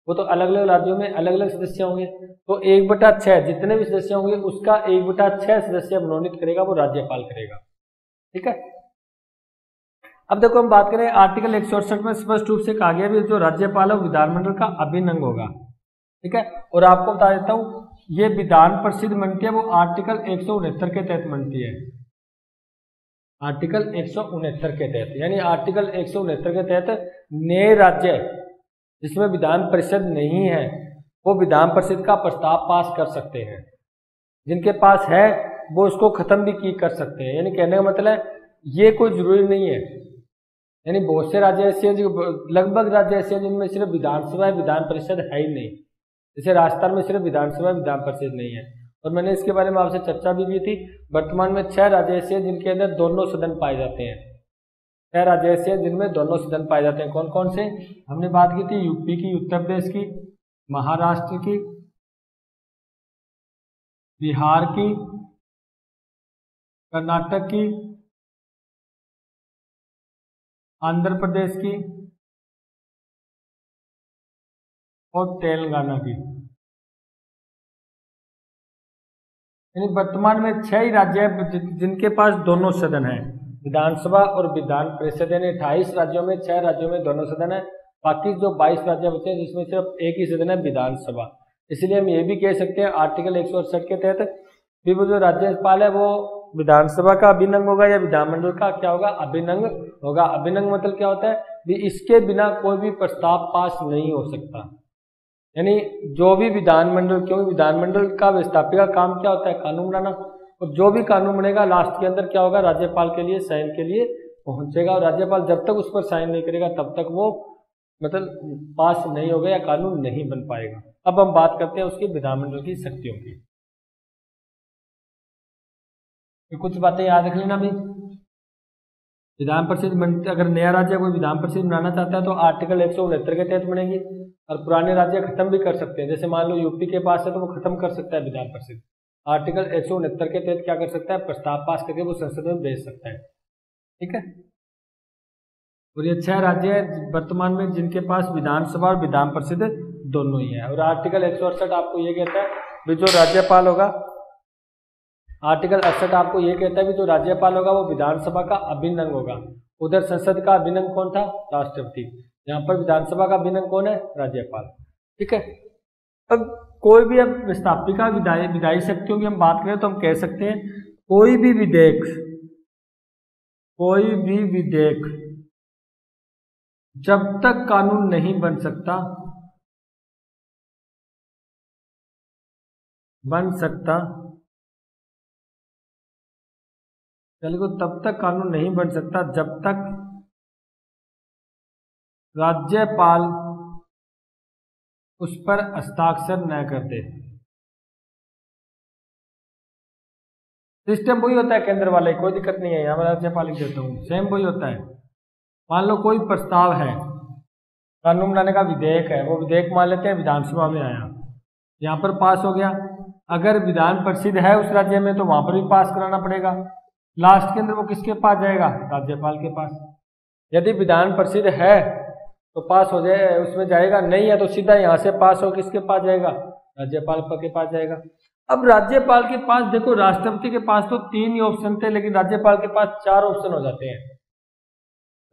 वो तो अलग अलग राज्यों में अलग अलग सदस्य होंगे। तो 1/6 जितने भी सदस्य होंगे उसका 1/6 सदस्य मनोनीत करेगा, वो राज्यपाल करेगा। ठीक है, अब देखो हम बात करें आर्टिकल 168 में स्पष्ट रूप से कहा गया भी जो राज्यपाल है विधानमंडल का अभिन्न अंग होगा। ठीक है, और आपको बता देता हूं ये विधान परिषद बनती है वो आर्टिकल 169 के तहत बनती है, आर्टिकल 169 के तहत, यानी आर्टिकल 169 के तहत नए राज्य जिसमें विधान परिषद नहीं है वो विधान परिषद का प्रस्ताव पास कर सकते हैं, जिनके पास है वो उसको खत्म भी कर सकते हैं। यानी कहने का मतलब ये कोई जरूरी नहीं है, यानी बहुत से राज्य ऐसे हैं, लगभग राज्य ऐसे हैं जिनमें सिर्फ विधानसभा विधान परिषद है ही नहीं। जैसे राजस्थान में सिर्फ विधानसभा विधान परिषद नहीं है, और मैंने इसके बारे में आपसे चर्चा भी की थी। वर्तमान में 6 राज्य ऐसे हैं जिनके अंदर दोनों सदन पाए जाते हैं, 6 राज्य ऐसे हैं जिनमें दोनों सदन पाए जाते हैं। कौन कौन से? हमने बात की थी यूपी की, उत्तर प्रदेश की, महाराष्ट्र की, बिहार की, कर्नाटक की, आंध्र प्रदेश की और तेलंगाना की। यानी वर्तमान में 6 ही राज्य हैं जिनके पास दोनों सदन है, विधानसभा और विधान परिषद। यानी 28 राज्यों में 6 राज्यों में दोनों सदन है, बाकी जो 22 राज्य बचे हैं जिसमें सिर्फ एक ही सदन है, विधानसभा। इसलिए हम ये भी कह सकते हैं आर्टिकल 168 के तहत भी वो जो राज्यपाल है वो विधानसभा का अभिन्न अंग होगा या विधानमंडल का क्या होगा? अभिन्न अंग होगा। अभिन्न अंग मतलब क्या होता है भी इसके बिना कोई भी प्रस्ताव पास नहीं हो सकता। यानी जो भी विधानमंडल, क्योंकि विधानमंडल का व्यवस्थापिका काम क्या होता है? कानून बनाना, और जो भी कानून बनेगा लास्ट के अंदर क्या होगा? राज्यपाल के लिए साइन के लिए पहुंचेगा, और राज्यपाल जब तक उस पर साइन नहीं करेगा तब तक वो मतलब पास नहीं होगा या कानून नहीं बन पाएगा। अब हम बात करते हैं उसकी विधानमंडल की शक्तियों की। तो कुछ बातें याद रख लेना भी। विधान परिषद अगर नया राज्य कोई विधान परिषद बनाना चाहता है तो आर्टिकल 169 के तहत बनेगी, और पुराने राज्य खत्म भी कर सकते हैं। जैसे मान लो यूपी के पास है तो वो खत्म कर सकता है विधान परिषद, आर्टिकल 169 के तहत क्या कर सकता है? प्रस्ताव पास करके वो संसद में भेज सकता है। ठीक है, और ये 6 राज्य है वर्तमान में जिनके पास विधानसभा और विधान परिषद दोनों ही है। और आर्टिकल 168 आपको ये कहता है भी जो राज्यपाल होगा, आर्टिकल 68 आपको ये कहता है कि जो राज्यपाल होगा वो विधानसभा का अभिन्न अंग होगा। उधर संसद का अभिन्न अंग कौन था? राष्ट्रपति। यहाँ पर विधानसभा का अभिन्न अंग कौन है? राज्यपाल। ठीक है, अब कोई भी अब व्यवस्थापिका विधायी शक्तियों की हम बात करें तो हम कह सकते हैं कोई भी विधेयक जब तक कानून नहीं बन सकता चलिए, तब तक कानून नहीं बन सकता जब तक राज्यपाल उस पर हस्ताक्षर न कर दे। सिस्टम वही होता है केंद्र वाला ही, कोई दिक्कत नहीं है, यहाँ मैं राज्यपाल लिख देता हूँ, सेम वही होता है। मान लो कोई प्रस्ताव है, कानून बनाने का विधेयक है, वो विधेयक मान लेते हैं विधानसभा में आया, यहाँ पर पास हो गया, अगर विधान परिषद है उस राज्य में तो वहां पर भी पास कराना पड़ेगा, लास्ट के अंदर वो किसके पास जाएगा, राज्यपाल के पास। यदि विधान परिषद है तो पास हो जाए उसमें जाएगा, नहीं है तो सीधा यहाँ से पास हो किसके पास जाएगा, राज्यपाल के पास जाएगा। अब राज्यपाल के पास देखो, राष्ट्रपति के पास तो 3 ही ऑप्शन थे, लेकिन राज्यपाल के पास 4 ऑप्शन हो जाते हैं।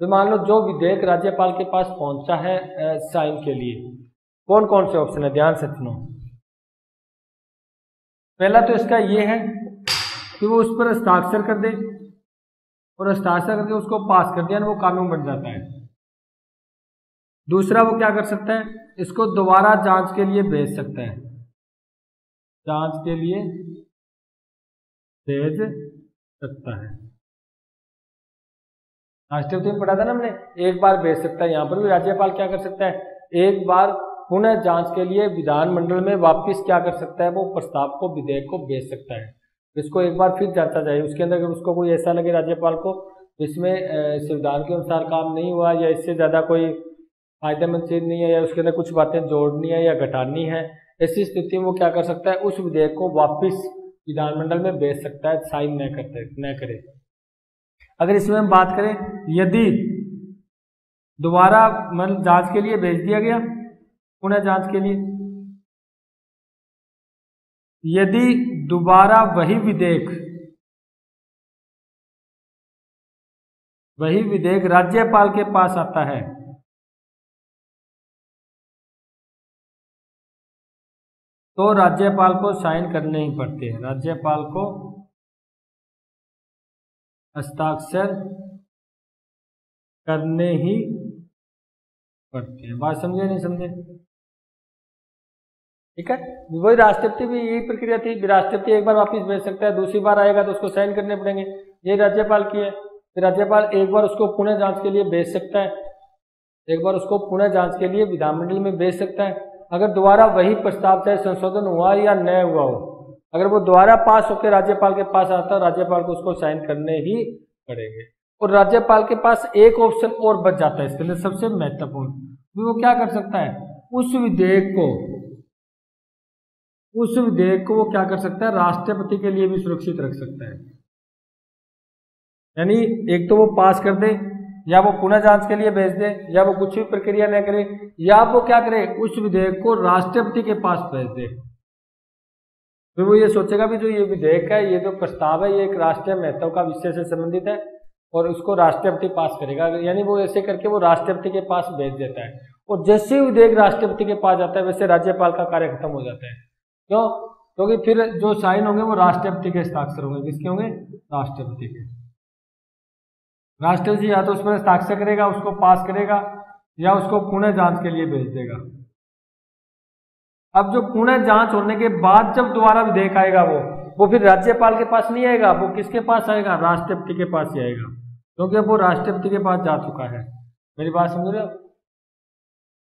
तो मान लो जो विधेयक राज्यपाल के पास पहुंचा है साइन के लिए, कौन कौन से ऑप्शन है, ध्यान से सुनो। पहला तो इसका ये है कि वो उस पर हस्ताक्षर कर दे, और हस्ताक्षर करके उसको पास कर दिया ना, वो कानून बन जाता है। दूसरा वो क्या कर सकता है, इसको दोबारा जांच के लिए भेज सकता है, जांच के लिए भेज सकता है। राष्ट्रपति में पढ़ा था ना हमने, एक बार भेज सकता है, यहाँ पर भी राज्यपाल क्या कर सकता है, एक बार पुनः जांच के लिए विधानमंडल में वापस क्या कर सकता है, वो प्रस्ताव को, विधेयक को भेज सकता है, इसको एक बार फिर जांचा जाए। उसके अंदर अगर उसको कोई ऐसा लगे राज्यपाल को इसमें संविधान के अनुसार काम नहीं हुआ, या इससे ज़्यादा कोई फायदेमंद चीज नहीं है, या उसके अंदर कुछ बातें जोड़नी है या घटानी है, ऐसी स्थिति में वो क्या कर सकता है, उस विधेयक को वापस विधानमंडल में भेज सकता है, साइन न करे। अगर इसमें हम बात करें, यदि दोबारा मतलब जांच के लिए भेज दिया गया, पुनः जांच के लिए, यदि दोबारा वही विधेयक राज्यपाल के पास आता है, तो राज्यपाल को साइन करने ही पड़ते हैं, राज्यपाल को हस्ताक्षर करने ही पड़ते हैं। बात समझे नहीं समझे? ठीक है, वही राष्ट्रपति भी यही प्रक्रिया थी, राष्ट्रपति एक बार वापस भेज सकता है, दूसरी बार आएगा तो उसको साइन करने पड़ेंगे, ये राज्यपाल की है। फिर राज्यपाल एक बार उसको पुनः जांच के लिए भेज सकता है, एक बार उसको पुनः जांच के लिए विधानमंडल में भेज सकता है। अगर दोबारा वही प्रस्ताव चाहे संशोधन हुआ या न हुआ हो, अगर वो दोबारा पास होकर राज्यपाल के पास आता है, राज्यपाल को उसको साइन करने ही पड़ेंगे। और राज्यपाल के पास एक ऑप्शन और बच जाता है इसके लिए, सबसे महत्वपूर्ण, वो क्या कर सकता है, उस विधेयक को वो क्या कर सकता है, राष्ट्रपति के लिए भी सुरक्षित रख सकता है। यानी एक तो वो पास कर दे, या वो पुनः जांच के लिए भेज दे, या वो कुछ भी प्रक्रिया न करे, या वो क्या करे, उस विधेयक को राष्ट्रपति के पास भेज दे। फिर वो ये सोचेगा भी जो ये विधेयक है, ये जो प्रस्ताव है, ये एक राष्ट्रीय महत्व का विषय से संबंधित है, और उसको राष्ट्रपति पास करेगा। यानी वो ऐसे करके वो राष्ट्रपति के पास भेज देता है, और जैसे ही विधेयक राष्ट्रपति के पास जाता है, वैसे राज्यपाल का कार्य खत्म हो जाता है। क्यों? क्योंकि फिर जो साइन होंगे वो राष्ट्रपति के हस्ताक्षर होंगे। किसके होंगे? राष्ट्रपति के। राष्ट्रपति या तो उस पर हस्ताक्षर करेगा, उसको पास करेगा, या उसको पुनः जांच के लिए भेज देगा। अब जो पुनः जांच होने के बाद जब दोबारा विधेयक आएगा, वो फिर राज्यपाल के पास नहीं आएगा, वो किसके पास आएगा? राष्ट्रपति के पास ही आएगा, क्योंकि अब वो राष्ट्रपति के पास जा चुका है। मेरी बात समझ रहे हो?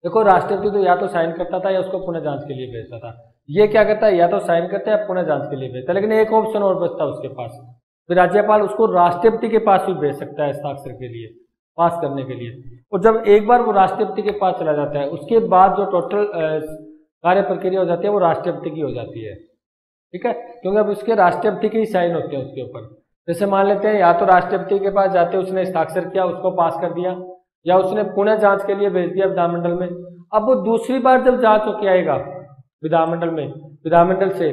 देखो, राष्ट्रपति तो या तो साइन करता था या उसको पुनः जांच के लिए भेजता था। ये क्या करता है, या तो साइन करता है या पुनः जांच के लिए भेजता है, लेकिन एक ऑप्शन और बचता है उसके पास, फिर राज्यपाल उसको राष्ट्रपति के पास भी भेज सकता है हस्ताक्षर के लिए, पास करने के लिए। और जब एक बार वो राष्ट्रपति के पास चला जाता है, उसके बाद जो टोटल कार्य प्रक्रिया हो जाती है वो राष्ट्रपति की हो जाती है। ठीक है, क्योंकि अब उसके राष्ट्रपति के ही साइन होते हैं उसके ऊपर। जैसे मान लेते हैं, या तो राष्ट्रपति के पास जाते उसने हस्ताक्षर किया, उसको पास कर दिया, या उसने पुनः जांच के लिए भेज दिया विधानमंडल में। अब वो दूसरी बार जब जांच होके आएगा विधानमंडल में, विधानमंडल से,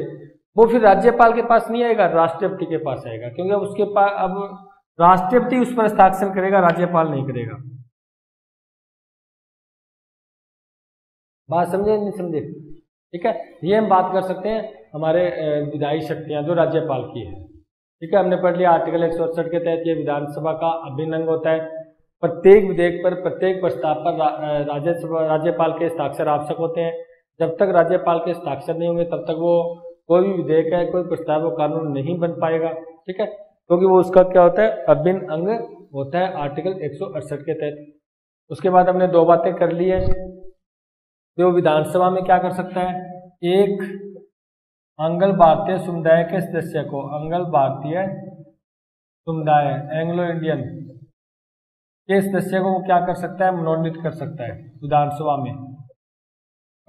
वो फिर राज्यपाल के पास नहीं आएगा, राष्ट्रपति के पास आएगा, क्योंकि अब उसके पास, अब राष्ट्रपति उस पर हस्ताक्षर करेगा, राज्यपाल नहीं करेगा। बात समझे नहीं समझे? ठीक है, ये हम बात कर सकते हैं हमारे विधायी शक्तियां जो राज्यपाल की है। ठीक है, हमने पढ़ लिया आर्टिकल 168 के तहत ये विधानसभा का अभिन्न अंग होता है। प्रत्येक विधेयक पर, प्रत्येक प्रस्ताव पर राज्यपाल के हस्ताक्षर आवश्यक होते हैं। जब तक राज्यपाल के हस्ताक्षर नहीं होंगे तब तक वो कोई भी विधेयक है, कोई प्रस्ताव, वो कानून नहीं बन पाएगा। ठीक है, क्योंकि वो उसका क्या होता है, अभिन्न अंग होता है आर्टिकल 168 के तहत। उसके बाद हमने दो बातें कर ली है, जो विधानसभा में क्या कर सकता है, एक अंगल भारतीय समुदाय के सदस्य को, अंगल भारतीय समुदाय एंग्लो इंडियन के सदस्य को वो क्या कर सकता है, मनोनीत कर सकता है विधानसभा में।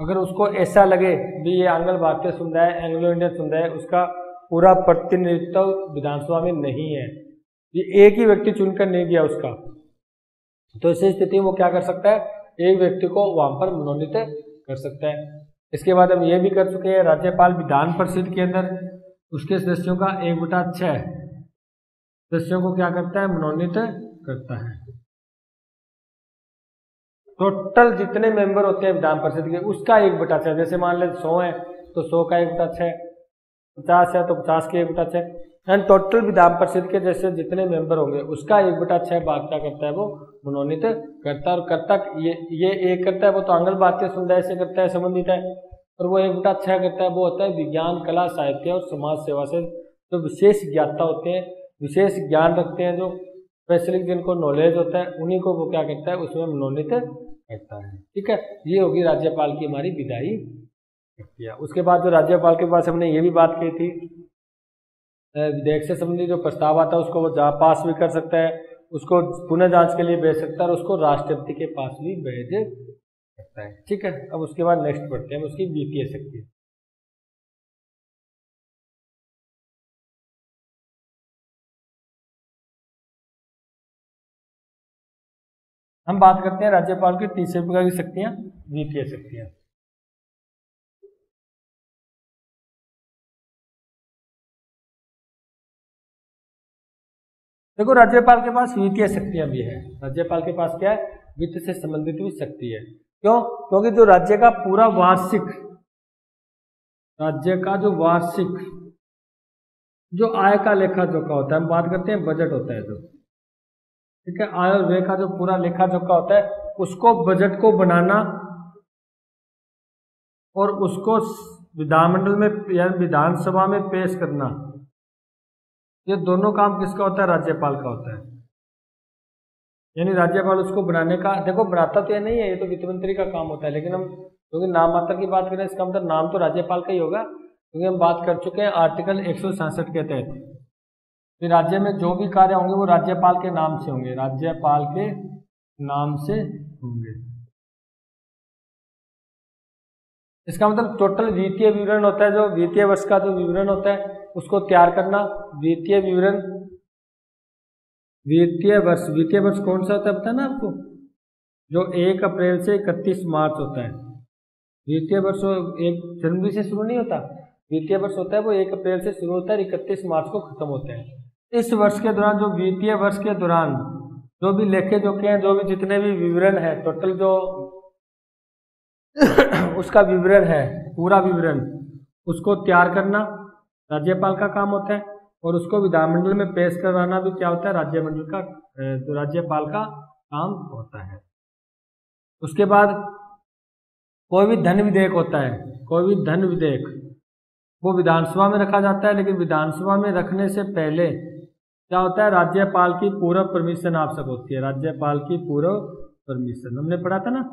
अगर उसको ऐसा लगे भी ये अंगल भारतीय समुदाय एंग्लो इंडियन समुदाय उसका पूरा प्रतिनिधित्व विधानसभा में नहीं है, ये एक ही व्यक्ति चुनकर नहीं दिया उसका, तो ऐसी स्थिति में वो क्या कर सकता है, एक व्यक्ति को वहां पर मनोनीत कर सकता है। इसके बाद हम ये भी कर चुके हैं, राज्यपाल विधान परिषद के अंदर उसके सदस्यों का 1/6 सदस्यों को क्या करता है, मनोनीत करता है। टोटल जितने मेंबर होते हैं विधान परिषद के उसका 1/6, जैसे मान लें 100 है तो 100 का 1/6, 50 है तो 50 के 1/6, एंड टोटल विधान परिषद के जैसे जितने मेंबर होंगे उसका 1/6 भाग क्या करता है, वो मनोनीत करता है। और करता ये एक करता है वो तो अंगल भारतीय समुदाय से करता है, संबंधित है, और वो 1/6 करता है वो होता है विज्ञान, कला, साहित्य और समाज सेवा से जो विशेष ज्ञाता होते हैं, विशेष ज्ञान रखते हैं, जो स्पेशलिस्ट जिनको नॉलेज होता है, उन्हीं को वो क्या करता है, उसमें मनोनीत करता है। ठीक है, ये होगी राज्यपाल की हमारी विधायी प्रक्रिया। उसके बाद जो राज्यपाल के पास हमने ये भी बात की थी, विधेयक से संबंधित जो प्रस्ताव आता है उसको वो पास भी कर सकता है, उसको पुनः जांच के लिए भेज सकता है और उसको राष्ट्रपति के पास भी भेज सकता है। ठीक है, अब उसके बाद नेक्स्ट पढ़ते हैं उसकी वित्तीय शक्ति। हम बात करते हैं राज्यपाल की तीसरे प्रकार की शक्तियां, वित्तीय शक्तियां। देखो राज्यपाल के पास वित्तीय शक्तियां भी है, राज्यपाल के पास क्या है, वित्त से संबंधित भी शक्ति है। क्यों? क्योंकि जो राज्य का पूरा वार्षिक, राज्य का जो वार्षिक जो आय का लेखा जोखा होता है, हम बात करते हैं बजट होता है जो, ठीक है, आय और व्यय का जो पूरा लेखा जोखा होता है उसको, बजट को बनाना और उसको विधानमंडल में या विधानसभा में पेश करना, ये दोनों काम किसका होता है, राज्यपाल का होता है। यानी राज्यपाल उसको बनाने का, देखो बनाता तो ये नहीं है, ये तो वित्त मंत्री का काम होता है, लेकिन हम क्योंकि नाम मात्र की बात करें इसका मतलब नाम तो राज्यपाल का ही होगा, क्योंकि हम बात कर चुके हैं आर्टिकल 166 के तहत कि राज्य में जो भी कार्य होंगे वो राज्यपाल के नाम से होंगे, राज्यपाल के नाम से होंगे। इसका मतलब टोटल वित्तीय विवरण होता है, जो वित्तीय वर्ष का जो विवरण होता है उसको तैयार करना, वित्तीय विवरण, वित्तीय वर्ष कौन सा होता है पता है ना आपको, जो 1 अप्रैल से 31 मार्च होता है। वित्तीय वर्ष 1 जनवरी से शुरू नहीं होता, वित्तीय वर्ष होता है वो 1 अप्रैल से शुरू होता है, 31 मार्च को खत्म होता है। इस वर्ष के दौरान, जो वित्तीय वर्ष के दौरान जो भी लेखे जोखे हैं, जो भी जितने भी विवरण है, टोटल जो उसका विवरण है, पूरा विवरण, उसको तैयार करना राज्यपाल का काम होता है, और उसको विधानमंडल में पेश करवाना भी क्या होता है, राज्यमंडल का, राज्यपाल का काम होता है। उसके बाद कोई भी धन विधेयक होता है, कोई भी धन विधेयक वो विधानसभा में रखा जाता है, लेकिन विधानसभा में रखने से पहले क्या होता है, राज्यपाल की पूर्व परमिशन आवश्यक होती है, राज्यपाल की पूर्व परमिशन। हमने पढ़ा था ना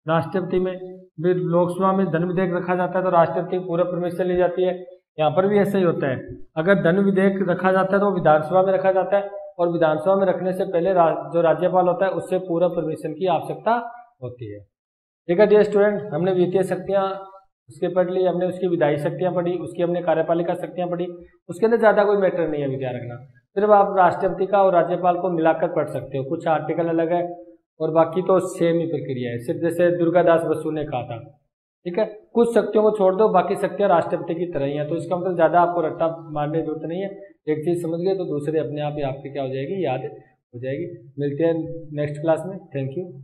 राष्ट्रपति में भी, लोकसभा में धन विधेयक रखा जाता है तो राष्ट्रपति की पूर्व परमिशन ली जाती है, यहाँ पर भी ऐसा ही होता है। अगर धन विधेयक रखा जाता है तो विधानसभा में रखा जाता है, और विधानसभा में रखने से पहले जो राज्यपाल होता है उससे पूर्व परमिशन की आवश्यकता होती है। ठीक है डियर स्टूडेंट, हमने वित्तीय शक्तियाँ उसके पढ़ ली, हमने उसकी विधायी शक्तियाँ पढ़ी, उसकी हमने कार्यपालिका शक्तियाँ पढ़ी, उसके अंदर ज़्यादा कोई मैटर नहीं है ध्यान रखना, सिर्फ आप राष्ट्रपति का और राज्यपाल को मिलाकर पढ़ सकते हो, कुछ आर्टिकल अलग है और बाकी तो सेम ही प्रक्रिया है, सिर्फ जैसे दुर्गादास बसु ने कहा था। ठीक है, कुछ शक्तियों को छोड़ दो, बाकी शक्तियाँ राष्ट्रपति की तरह ही हैं, तो इसका मतलब ज़्यादा आपको रट्टा मारने की जरूरत नहीं है, एक चीज़ समझ गए तो दूसरे अपने आप ही आपके क्या हो जाएगी, याद हो जाएगी। मिलते हैं नेक्स्ट क्लास में, थैंक यू।